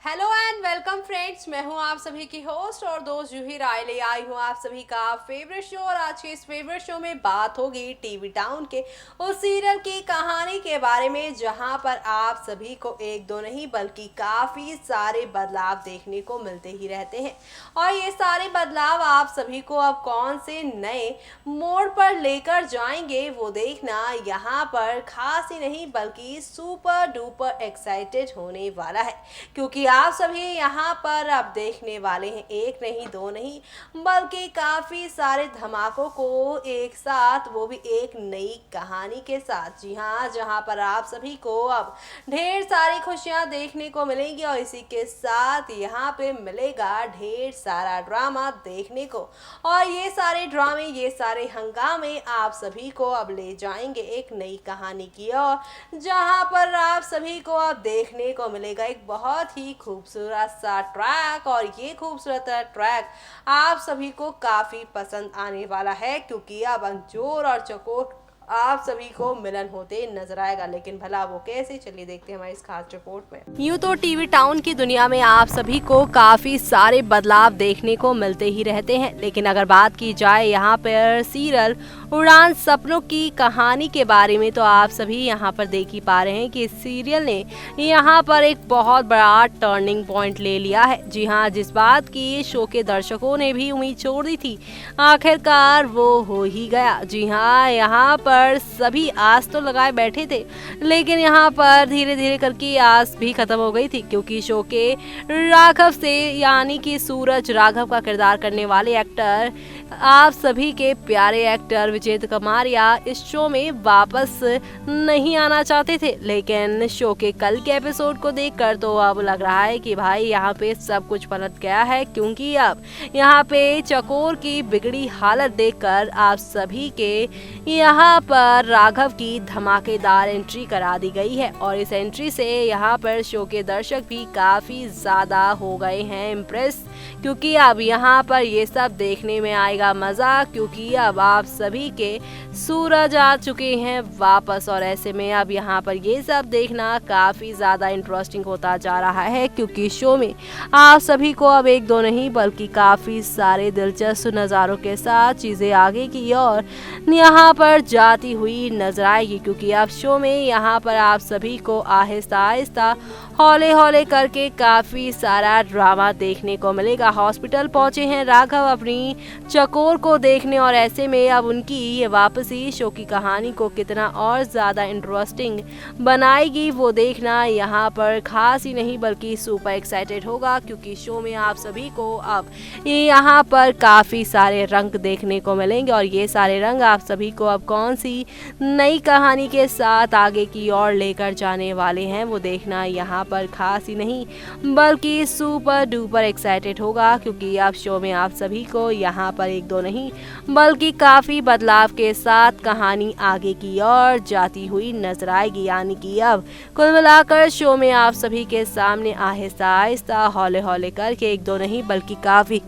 Hello and welcome friends, मैं हूं आप सभी की होस्ट और दोस्त जूही राय ले आई हूं आप सभी का फेवरेट शो। और आज के इस फेवरेट शो में बात होगी टीवी टाउन के उस सीरियल की कहानी के बारे में जहां पर आप सभी को एक दो नहीं बल्कि काफ़ी सारे बदलाव देखने को मिलते ही रहते हैं। और ये सारे बदलाव आप सभी को अब कौन से नए मोड़ पर लेकर जाएंगे वो देखना यहाँ पर खास ही नहीं बल्कि सुपर डुपर एक्साइटेड होने वाला है, क्योंकि आप सभी यहाँ पर अब देखने वाले हैं एक नहीं दो नहीं बल्कि काफ़ी सारे धमाकों को एक साथ, वो भी एक नई कहानी के साथ। जी हाँ, जहाँ पर आप सभी को अब ढेर सारी खुशियाँ देखने को मिलेंगी और इसी के साथ यहाँ पे मिलेगा ढेर सारा ड्रामा देखने को। और ये सारे ड्रामे, ये सारे हंगामे आप सभी को अब ले जाएंगे एक नई कहानी की ओर, जहाँ पर आप सभी को अब देखने को मिलेगा एक बहुत ही खूबसूरत सा ट्रैक। और ये खूबसूरत ट्रैक आप सभी को काफ़ी पसंद आने वाला है, क्योंकि अब अंजोर और चकोर आप सभी को मिलन होते नजर आएगा। लेकिन भला वो कैसे, चलिए देखते हैं हमारी इस खास रिपोर्ट में। यूँ तो टीवी टाउन की दुनिया में आप सभी को काफी सारे बदलाव देखने को मिलते ही रहते हैं, लेकिन अगर बात की जाए यहाँ पर सीरियल उड़ान सपनों की कहानी के बारे में, तो आप सभी यहाँ पर देख ही पा रहे हैं कि सीरियल ने यहाँ पर एक बहुत बड़ा टर्निंग पॉइंट ले लिया है। जी हाँ, जिस बात की शो के दर्शकों ने भी उम्मीद छोड़ दी थी, आखिरकार वो हो ही गया। जी हाँ, यहाँ पर सभी आस तो लगाए बैठे थे, लेकिन यहाँ पर धीरे धीरे करके आस भी खत्म हो गई थी, क्योंकि शो के राघव से, यानी कि सूरज राघव का किरदार करने वाले एक्टर, आप सभी के प्यारे एक्टर विजेंद्र कमारिया इस शो में वापस नहीं आना चाहते थे। लेकिन शो के कल के एपिसोड को देखकर तो अब लग रहा है कि भाई यहाँ पे सब कुछ पलट गया है, क्योंकि अब यहाँ पे चकोर की बिगड़ी हालत देखकर आप सभी के यहाँ पर राघव की धमाकेदार एंट्री करा दी गई है। और इस एंट्री से यहाँ पर शो के दर्शक भी काफी ज्यादा हो गए हैं इम्प्रेस, क्योंकि अब यहाँ पर ये सब देखने में आएगा मजा, क्योंकि अब आप सभी के सूरज आ चुके हैं वापस। और ऐसे में अब यहाँ पर ये सब देखना काफी ज्यादा इंटरेस्टिंग होता जा रहा है, क्योंकि शो में आप सभी को अब एक दो नहीं बल्कि काफी सारे दिलचस्प नज़ारों के साथ चीजें आगे की ओर यहाँ पर जाती हुई नजर आएगी। क्योंकि अब शो में यहाँ पर आप सभी को आहिस्ता आहिस्ता हौले हौले करके काफी सारा ड्रामा देखने को मिलेगा। हॉस्पिटल पहुंचे हैं राघव अपनी चकोर को देखने, और ऐसे में अब उनकी ये वापसी शो की कहानी को कितना और ज्यादा इंटरेस्टिंग बनाएगी वो देखना यहाँ पर खास ही नहीं बल्कि सुपर एक्साइटेड होगा, क्योंकि शो में आप सभी को अब यहाँ पर काफी सारे रंग देखने को मिलेंगे। और ये सारे रंग आप सभी को अब कौन सी नई कहानी के साथ आगे की ओर लेकर जाने वाले हैं वो देखना यहाँ पर खास ही नहीं बल्कि सुपर डुपर एक्साइटेड होगा, क्योंकि अब शो में आप सभी को यहाँ पर एक दो नहीं बल्कि काफी बदलाव के साथ कहानी आगे की ओर जाती हुई नजर आएगी। यानी कि अब कुल मिलाकर शो में आप सभी के सामने आहिस्ता आहिस्ता हौले हौले करके एक दो नहीं बल्कि काफी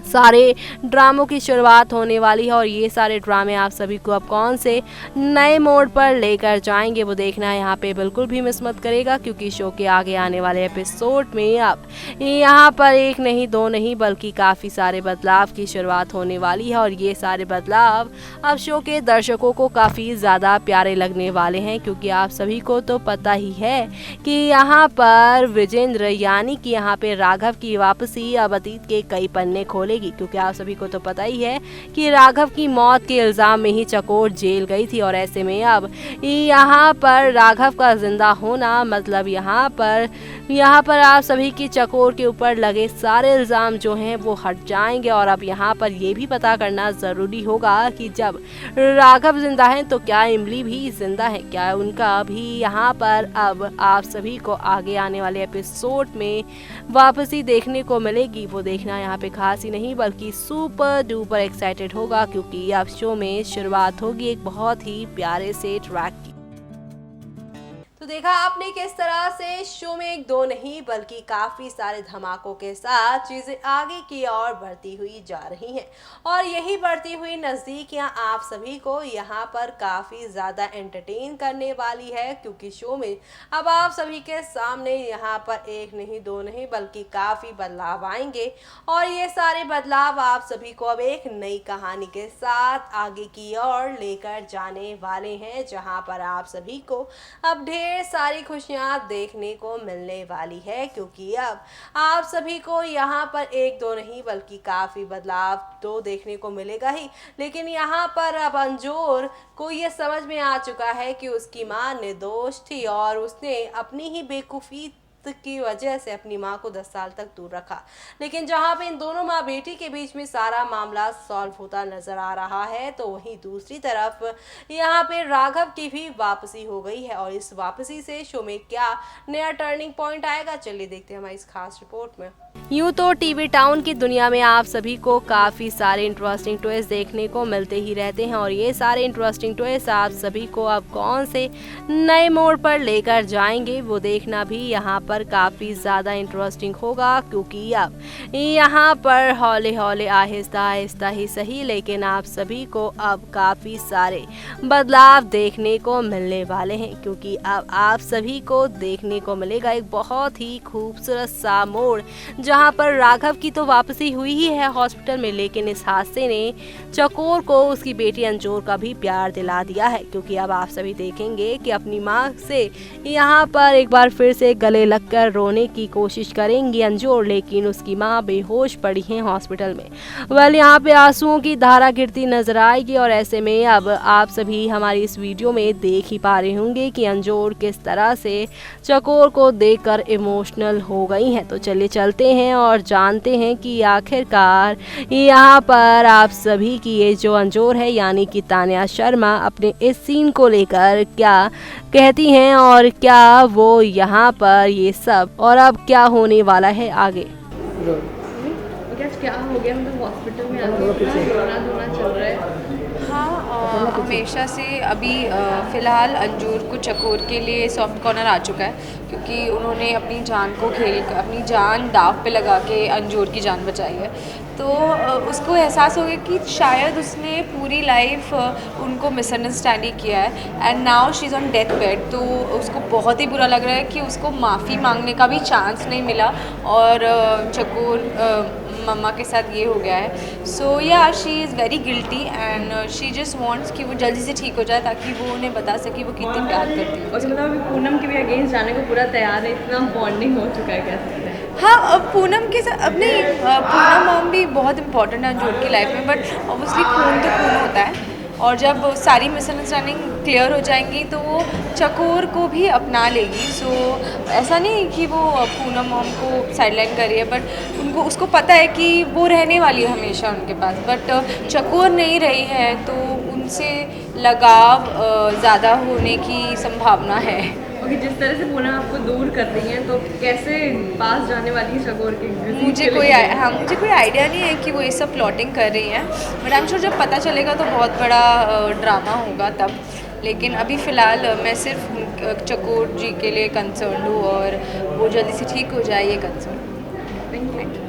सारे ड्रामों की शुरुआत होने वाली है। और ये सारे ड्रामे आप सभी को अब कौन से नए मोड़ पर लेकर जाएंगे वो देखना यहाँ पे बिल्कुल भी मिस मत करेगा, क्योंकि शो के आगे आने वाले एपिसोड में अब यहाँ पर एक नहीं दो नहीं बल्कि काफ़ी सारे बदलाव की शुरुआत होने वाली है। और ये सारे बदलाव अब शो के दर्शकों को काफ़ी ज़्यादा प्यारे लगने वाले हैं, क्योंकि आप सभी को तो पता ही है कि यहाँ पर विजेंद्र, यानी कि यहाँ पे राघव की वापसी अब अतीत के कई पन्ने खोलेगी, क्योंकि आप सभी को तो पता ही है कि राघव की मौत के इल्जाम में ही चकोर जेल गई थी। और ऐसे में अब यहाँ पर राघव का जिंदा होना मतलब यहाँ पर आप सभी की चकोर के ऊपर लगे सारे इल्जाम जो हैं वो हट जाएंगे। और अब यहाँ पर ये भी पता करना ज़रूरी होगा कि जब राघव जिंदा है तो क्या इमली भी जिंदा है, क्या उनका भी यहाँ पर अब आप सभी को आगे आने वाले एपिसोड में वापसी देखने को मिलेगी वो देखना यहाँ पे खास ही नहीं बल्कि सुपर डुपर एक्साइटेड होगा, क्योंकि अब शो में शुरुआत होगी एक बहुत ही प्यारे से ट्रैक की। तो देखा आपने किस तरह से शो में एक दो नहीं बल्कि काफ़ी सारे धमाकों के साथ चीज़ें आगे की ओर बढ़ती हुई जा रही हैं और यही बढ़ती हुई नज़दीकियां आप सभी को यहाँ पर काफ़ी ज़्यादा एंटरटेन करने वाली है, क्योंकि शो में अब आप सभी के सामने यहाँ पर एक नहीं दो नहीं बल्कि काफ़ी बदलाव आएंगे और ये सारे बदलाव आप सभी को अब एक नई कहानी के साथ आगे की ओर लेकर जाने वाले हैं, जहाँ पर आप सभी को अब ढेर सारी खुशियां देखने को मिलने वाली है, क्योंकि अब आप सभी को यहाँ पर एक दो नहीं बल्कि काफ़ी बदलाव तो देखने को मिलेगा ही, लेकिन यहाँ पर अब अंजोर को ये समझ में आ चुका है कि उसकी माँ निर्दोष थी और उसने अपनी ही बेवकूफ़ी की वजह से अपनी माँ को 10 साल तक दूर रखा। लेकिन जहाँ पे इन दोनों माँ बेटी के बीच में सारा मामला सॉल्व होता नजर आ रहा है, तो वहीं दूसरी तरफ यहाँ पे राघव की भी वापसी हो गई है और इस वापसी से शो में क्या नया टर्निंग पॉइंट आएगा, चलिए देखते हैं हमारी इस खास रिपोर्ट में। यूँ तो टीवी टाउन की दुनिया में आप सभी को काफ़ी सारे इंटरेस्टिंग ट्विस्ट देखने को मिलते ही रहते हैं और ये सारे इंटरेस्टिंग ट्विस्ट आप सभी को अब कौन से नए मोड़ पर लेकर जाएंगे वो देखना भी यहाँ पर काफ़ी ज़्यादा इंटरेस्टिंग होगा, क्योंकि अब यहाँ पर हौले हौले आहिस्ता आहिस्ता ही सही लेकिन आप सभी को अब काफ़ी सारे बदलाव देखने को मिलने वाले हैं, क्योंकि अब आप सभी को देखने को मिलेगा एक बहुत ही खूबसूरत सा मोड़, जहाँ पर राघव की तो वापसी हुई ही है हॉस्पिटल में, लेकिन इस हादसे ने चकोर को उसकी बेटी अंजोर का भी प्यार दिला दिया है, क्योंकि अब आप सभी देखेंगे कि अपनी माँ से यहाँ पर एक बार फिर से गले लगकर रोने की कोशिश करेंगी अंजोर, लेकिन उसकी माँ बेहोश पड़ी है हॉस्पिटल में। वेल यहाँ पे आंसुओं की धारा गिरती नजर आएगी और ऐसे में अब आप सभी हमारी इस वीडियो में देख ही पा रहे होंगे कि अंजोर किस तरह से चकोर को देखकर इमोशनल हो गई हैं। तो चलिए चलते हैं और जानते हैं कि आखिरकार यहाँ पर आप सभी की ये जो अंजोर है यानी कि तान्या शर्मा अपने इस सीन को लेकर क्या कहती हैं और क्या वो यहाँ पर ये सब और अब क्या होने वाला है आगे। क्या हो गया, हम तो हॉस्पिटल में आके रोना धोना चल रहा है। हाँ, हमेशा से अभी फ़िलहाल अंजूर को चकोर के लिए सॉफ्ट कॉर्नर आ चुका है, क्योंकि उन्होंने अपनी जान को अपनी जान दाव पे लगा के अंजूर की जान बचाई है। तो उसको एहसास हो गया कि शायद उसने पूरी लाइफ उनको मिसअंडरस्टैंडिंग किया है and now she is on death bed. तो उसको बहुत ही बुरा लग रहा है कि उसको माफ़ी मांगने का भी चांस नहीं मिला और चकोर मम्मा के साथ ये हो गया है। सो या she is very guilty and she just wants कि वो जल्दी से ठीक हो जाए ताकि वो उन्हें बता सके वो कितनी प्यार करती है। और मतलब अभी पूनम के भी अगेंस्ट जाने को पूरा तैयार है, इतना बॉन्डिंग हो चुका है, कह सकते हैं। हाँ, अब पूनम के साथ अब नहीं, पूनम मॉम भी बहुत इंपॉर्टेंट है अंजूर की लाइफ में, बट ऑब्वियसली खून तो खून होता है और जब सारी मिसअंडरस्टैंडिंग क्लियर हो जाएंगी तो वो चकोर को भी अपना लेगी। सो ऐसा नहीं कि वो पूनम मॉम को साइडलाइन कर रही है, बट उनको उसको पता है कि वो रहने वाली है हमेशा उनके पास, बट चकोर नहीं रही है तो उनसे लगाव ज़्यादा होने की संभावना है। ओके, जिस तरह से पूनम आपको दूर कर रही है तो कैसे पास जाने वाली है चकोर के? मुझे कोई आइडिया नहीं है कि वो ये सब प्लॉटिंग कर रही हैं, बट आई एम श्योर जब पता चलेगा तो बहुत बड़ा ड्रामा होगा तब। लेकिन अभी फ़िलहाल मैं सिर्फ चकोर जी के लिए कंसर्न हूँ और वो जल्दी से ठीक हो जाए ये कंसर्न। Thank you.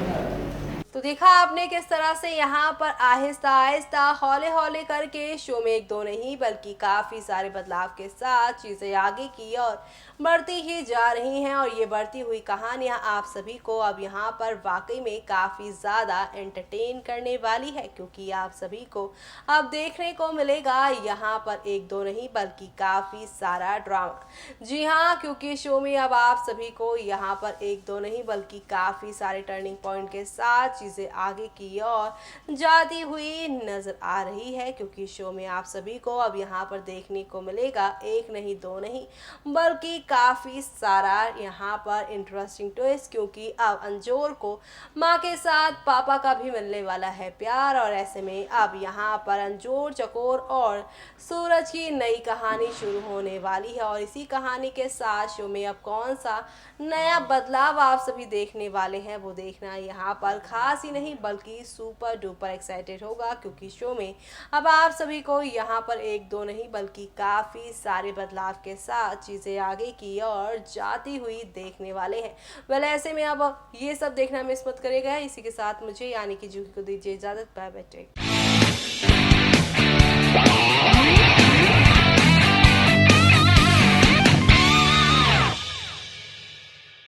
तो देखा आपने किस तरह से यहाँ पर आहिस्ता आहिस्ता हौले हौले करके शो में एक दो नहीं बल्कि काफ़ी सारे बदलाव के साथ चीज़ें आगे की और बढ़ती ही जा रही हैं और ये बढ़ती हुई कहानियाँ आप सभी को अब यहाँ पर वाकई में काफ़ी ज़्यादा एंटरटेन करने वाली है, क्योंकि आप सभी को अब देखने को मिलेगा यहाँ पर एक दो नहीं बल्कि काफ़ी सारा ड्रामा। जी हाँ, क्योंकि शो में अब आप सभी को यहाँ पर एक दो नहीं बल्कि काफ़ी सारे टर्निंग पॉइंट के साथ चीज़ें आगे की ओर जाती हुई नज़र आ रही है, क्योंकि शो में आप सभी को अब यहाँ पर देखने को मिलेगा एक नहीं दो नहीं बल्कि काफ़ी सारा यहाँ पर इंटरेस्टिंग ट्विस्ट, क्योंकि अब अंजोर को माँ के साथ पापा का भी मिलने वाला है प्यार और ऐसे में अब यहाँ पर अंजोर, चकोर और सूरज की नई कहानी शुरू होने वाली है और इसी कहानी के साथ शो में अब कौन सा नया बदलाव आप सभी देखने वाले हैं वो देखना यहाँ पर खास खास ही नहीं बल्कि सुपर डुपर एक्साइटेड होगा, क्योंकि शो में अब आप सभी को यहाँ पर एक दो नहीं बल्कि काफ़ी सारे बदलाव के साथ चीज़ें आगे की ओर जाती हुई देखने वाले हैं। वेल ऐसे में अब ये सब देखना मिस मत करिएगा। इसी के साथ मुझे यानी कि जूही को दीजिए इजाज़त। Bye bye.